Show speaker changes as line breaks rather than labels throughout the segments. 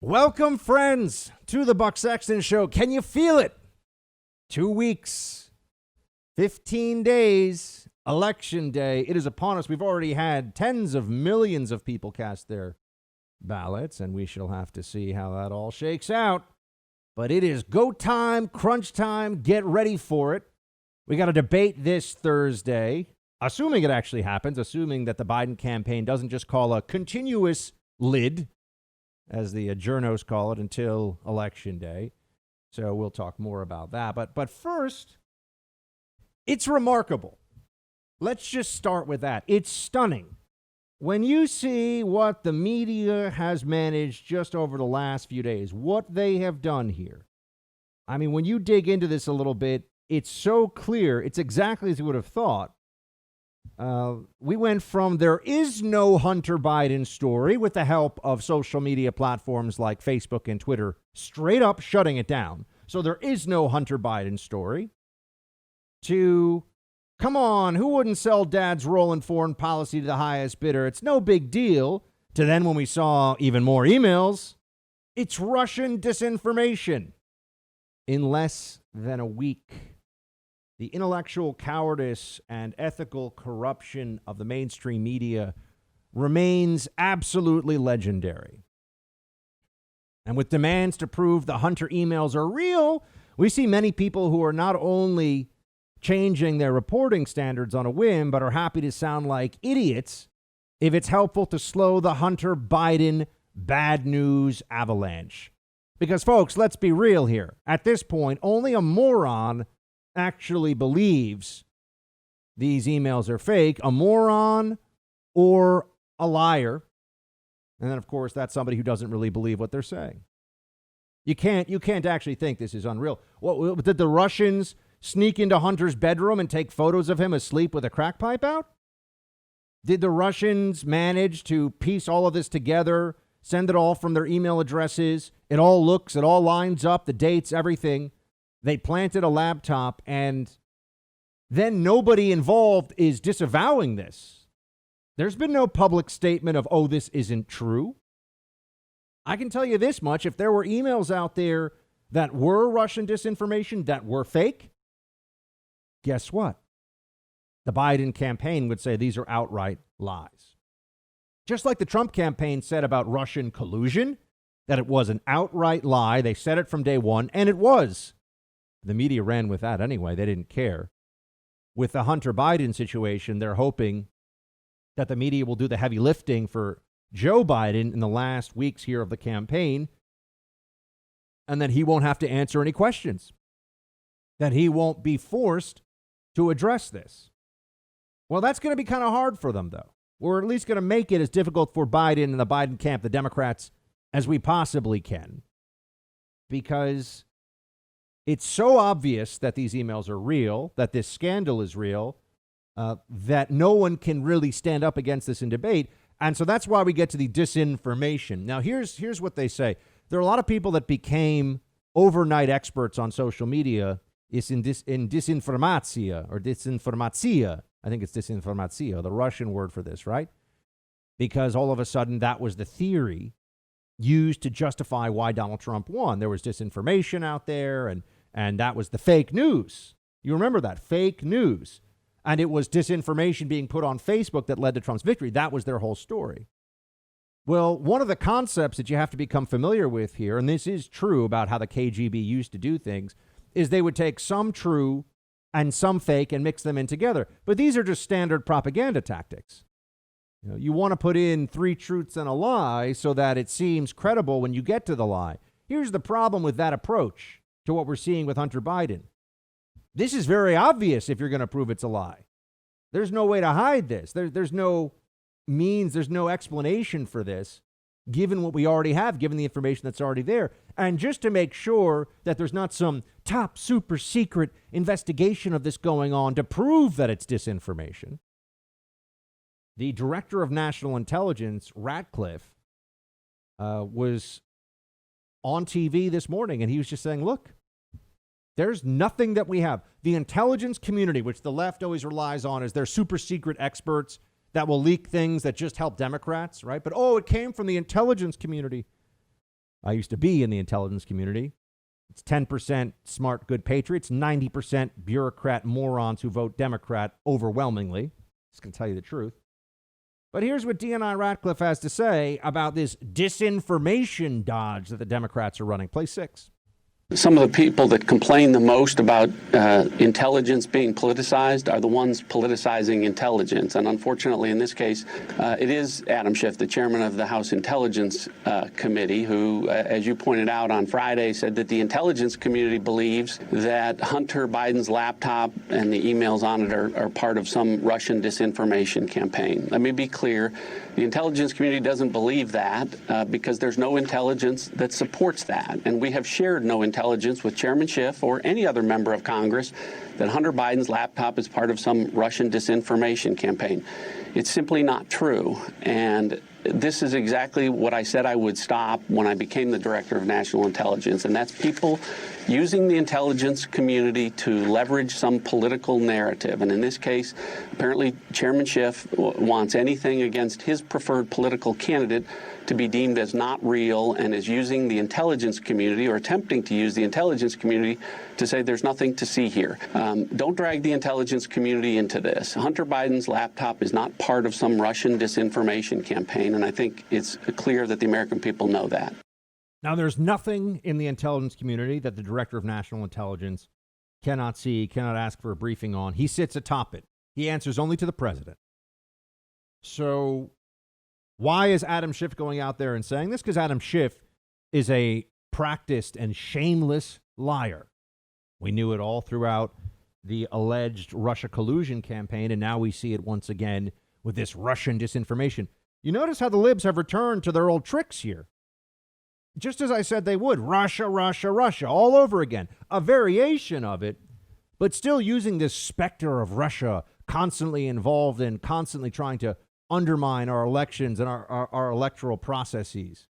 Welcome, friends, to the Buck Sexton Show. Can you feel it? 2 weeks, 15 days, Election Day. It is upon us. We've already had tens of millions of people cast their ballots, and we shall have to see how that all shakes out. But it is go time, crunch time. Get ready for it. We got a debate this Thursday, assuming it actually happens, assuming that the Biden campaign doesn't just call a continuous lid, as the journos call it, until Election Day. So we'll talk more about that. But first, it's remarkable. Let's just start with that. It's stunning. When you see what the media has managed just over the last few days, what they have done here. I mean, when you dig into this a little bit, it's so clear. It's exactly as you would have thought. We went from there is no Hunter Biden story with the help of social media platforms like Facebook and Twitter, straight up shutting it down. So there is no Hunter Biden story, to, come on, who wouldn't sell dad's role in foreign policy to the highest bidder? It's no big deal. To then when we saw even more emails, it's Russian disinformation. In less than a week, the intellectual cowardice and ethical corruption of the mainstream media remains absolutely legendary. And with demands to prove the Hunter emails are real, we see many people who are not only changing their reporting standards on a whim, but are happy to sound like idiots if it's helpful to slow the Hunter Biden bad news avalanche. Because, folks, let's be real here. At this point, only a moron actually believes these emails are fake, a moron or a liar. And then, of course, that's somebody who doesn't really believe what they're saying. You can't actually think this is unreal. What, did the Russians sneak into Hunter's bedroom and take photos of him asleep with a crack pipe out? Did the Russians manage to piece all of this together, send it all from their email addresses? It all lines up, the dates, everything. They planted a laptop, and then nobody involved is disavowing this. There's been no public statement of, oh, this isn't true. I can tell you this much. If there were emails out there that were Russian disinformation, that were fake, guess what? The Biden campaign would say these are outright lies. Just like the Trump campaign said about Russian collusion, that it was an outright lie. They said it from day one, and it was. The media ran with that anyway. They didn't care. With the Hunter Biden situation, they're hoping that the media will do the heavy lifting for Joe Biden in the last weeks here of the campaign, and that he won't have to answer any questions, that he won't be forced to address this. Well, that's going to be kind of hard for them, though. We're at least going to make it as difficult for Biden and the Biden camp, the Democrats, as we possibly can, because it's so obvious that these emails are real, that this scandal is real, that no one can really stand up against this in debate. And so that's why we get to the disinformation. Now, here's what they say. There are a lot of people that became overnight experts on social media in disinformatia or disinformatia. I think it's disinformatia, the Russian word for this, right? Because all of a sudden that was the theory used to justify why Donald Trump won. There was disinformation out there, and that was the fake news. You remember that, fake news. And it was disinformation being put on Facebook that led to Trump's victory. That was their whole story. Well, one of the concepts that you have to become familiar with here, and this is true about how the KGB used to do things, is they would take some true and some fake and mix them in together. But these are just standard propaganda tactics. You want to put in 3 truths and a lie so that it seems credible when you get to the lie. Here's the problem with that approach to what we're seeing with Hunter Biden. This is very obvious if you're going to prove it's a lie. There's no way to hide this. There's no means, there's no explanation for this, given what we already have, given the information that's already there. And just to make sure that there's not some top super secret investigation of this going on to prove that it's disinformation, the director of national intelligence, Ratcliffe, was on TV this morning, and he was just saying, look, there's nothing that we have. The intelligence community, which the left always relies on as their super secret experts that will leak things that just help Democrats, right? But, it came from the intelligence community. I used to be in the intelligence community. It's 10% smart, good patriots, 90% bureaucrat morons who vote Democrat overwhelmingly. Just going to tell you the truth. But here's what DNI Ratcliffe has to say about this disinformation dodge that the Democrats are running. Play 6.
Some of the people that complain the most about intelligence being politicized are the ones politicizing intelligence. And unfortunately, in this case, it is Adam Schiff, the chairman of the House Intelligence Committee, who, as you pointed out on Friday, said that the intelligence community believes that Hunter Biden's laptop and the emails on it are part of some Russian disinformation campaign. Let me be clear. The intelligence community doesn't believe that because there's no intelligence that supports that. And we have shared no intelligence with Chairman Schiff or any other member of Congress that Hunter Biden's laptop is part of some Russian disinformation campaign. It's simply not true. And this is exactly what I said I would stop when I became the director of national intelligence, and that's people using the intelligence community to leverage some political narrative. And in this case, apparently Chairman Schiff wants anything against his preferred political candidate to be deemed as not real, and is using the intelligence community, or attempting to use the intelligence community, to say there's nothing to see here. Don't drag the intelligence community into this. Hunter Biden's laptop is not part of some Russian disinformation campaign, and I think it's clear that the American people know that.
Now, there's nothing in the intelligence community that the director of national intelligence cannot see, cannot ask for a briefing on. He sits atop it. He answers only to the president. So why is Adam Schiff going out there and saying this? Because Adam Schiff is a practiced and shameless liar. We knew it all throughout the alleged Russia collusion campaign, and now we see it once again with this Russian disinformation. You notice how the libs have returned to their old tricks here. Just as I said they would. Russia, Russia, Russia, all over again. A variation of it, but still using this specter of Russia constantly involved in, constantly trying to undermine our elections and our electoral processes.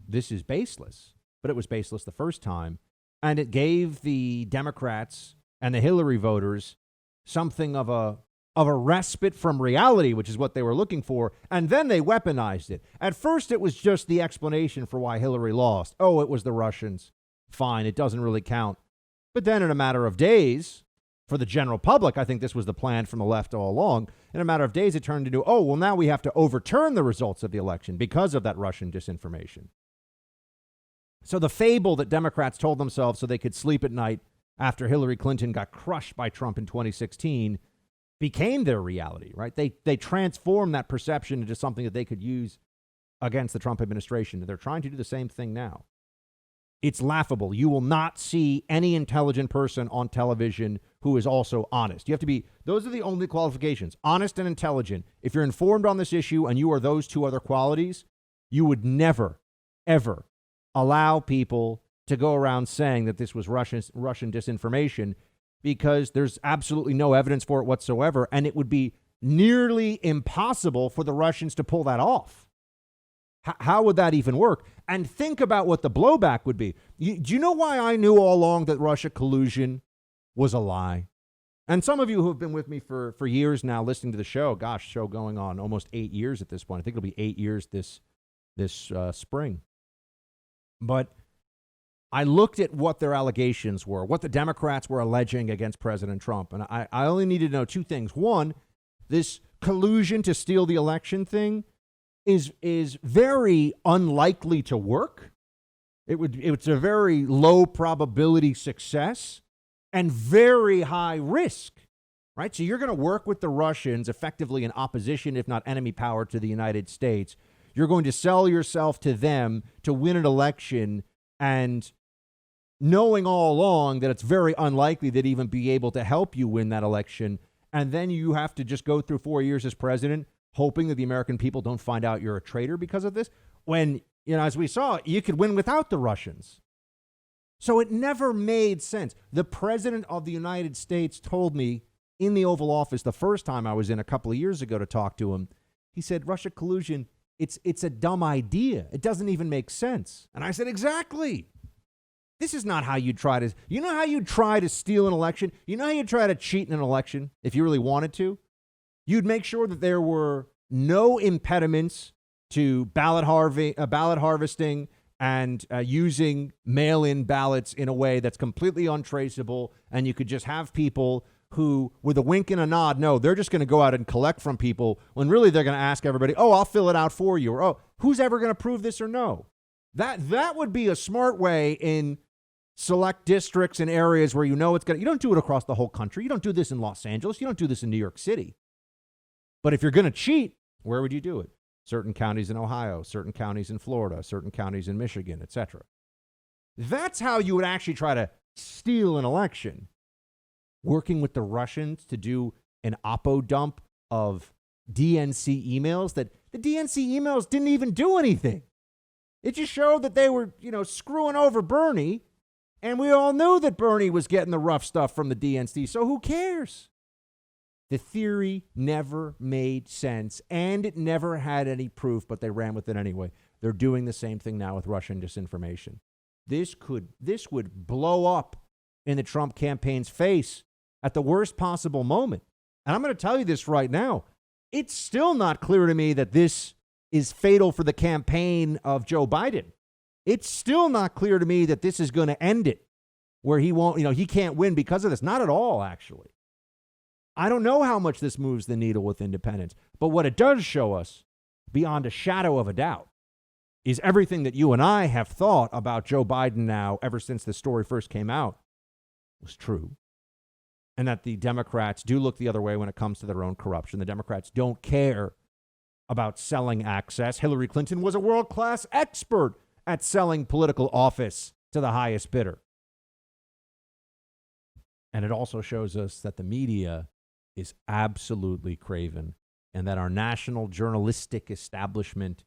This is baseless, but it was baseless the first time, and it gave the Democrats and the Hillary voters something of a respite from reality, which is what they were looking for, and then they weaponized it. At first, it was just the explanation for why Hillary lost. Oh, it was the Russians. Fine, it doesn't really count. But then in a matter of days, for the general public, I think this was the plan from the left all along. In a matter of days, it turned into, oh, well, now we have to overturn the results of the election because of that Russian disinformation. So the fable that Democrats told themselves so they could sleep at night after Hillary Clinton got crushed by Trump in 2016 became their reality, right? They transformed that perception into something that they could use against the Trump administration. They're trying to do the same thing now. It's laughable. You will not see any intelligent person on television who is also honest. You have to be, those are the only qualifications, honest and intelligent. If you're informed on this issue and you are those two other qualities, you would never, ever allow people to go around saying that this was Russian disinformation, because there's absolutely no evidence for it whatsoever, and it would be nearly impossible for the Russians to pull that off. How would that even work? And think about what the blowback would be. Do you know why I knew all along that Russia collusion was a lie? And some of you who have been with me for years now listening to the show, show going on almost 8 years at this point. I think it'll be 8 years this spring. But I looked at what their allegations were, what the Democrats were alleging against President Trump. And I only needed to know two things. One, this collusion to steal the election thing is very unlikely to work. It's a very low probability success and very high risk, right? So you're going to work with the Russians effectively in opposition, if not enemy power, to the United States. You're going to sell yourself to them to win an election, and knowing all along that it's very unlikely they'd even be able to help you win that election. And then you have to just go through 4 years as president, hoping that the American people don't find out you're a traitor because of this, when, as we saw, you could win without the Russians. So it never made sense. The president of the United States told me in the Oval Office the first time I was in a couple of years ago to talk to him, he said, Russia collusion, it's a dumb idea. It doesn't even make sense. And I said, exactly. This is not how you try to, how you try to steal an election? You know how you try to cheat in an election if you really wanted to? You'd make sure that there were no impediments to ballot harvesting and using mail-in ballots in a way that's completely untraceable, and you could just have people who, with a wink and a nod, no, they're just going to go out and collect from people when really they're going to ask everybody, oh, I'll fill it out for you, or, oh, who's ever going to prove this or no? That would be a smart way in select districts and areas where you know it's going to, you don't do it across the whole country. You don't do this in Los Angeles. You don't do this in New York City. But if you're going to cheat, where would you do it? Certain counties in Ohio, certain counties in Florida, certain counties in Michigan, etc. That's how you would actually try to steal an election. Working with the Russians to do an oppo dump of DNC emails that the DNC emails didn't even do anything. It just showed that they were, screwing over Bernie, and we all knew that Bernie was getting the rough stuff from the DNC, so who cares? The theory never made sense, and it never had any proof, but they ran with it anyway. They're doing the same thing now with Russian disinformation. This would blow up in the Trump campaign's face at the worst possible moment. And I'm going to tell you this right now. It's still not clear to me that this is fatal for the campaign of Joe Biden. It's still not clear to me that this is going to end it, where he won't, he can't win because of this. Not at all, actually. I don't know how much this moves the needle with independents, but what it does show us, beyond a shadow of a doubt, is everything that you and I have thought about Joe Biden now ever since the story first came out was true. And that the Democrats do look the other way when it comes to their own corruption. The Democrats don't care about selling access. Hillary Clinton was a world-class expert at selling political office to the highest bidder. And it also shows us that the media is absolutely craven, and that our national journalistic establishment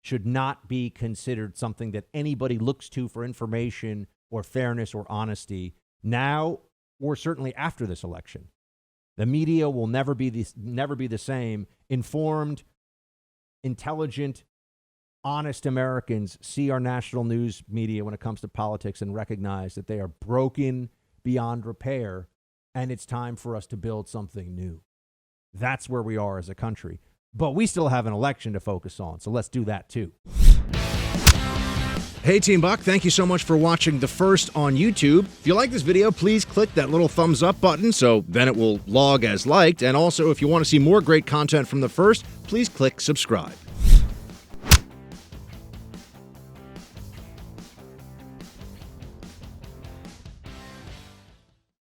should not be considered something that anybody looks to for information or fairness or honesty now or certainly after this election. The media will never be the same. Informed, intelligent, honest Americans see our national news media when it comes to politics and recognize that they are broken beyond repair, and it's time for us to build something new. That's where we are as a country. But we still have an election to focus on, so let's do that too. Hey, Team Buck, thank you so much for watching The First on YouTube. If you like this video, please click that little thumbs up button so then it will log as liked. And also, if you want to see more great content from The First, please click subscribe.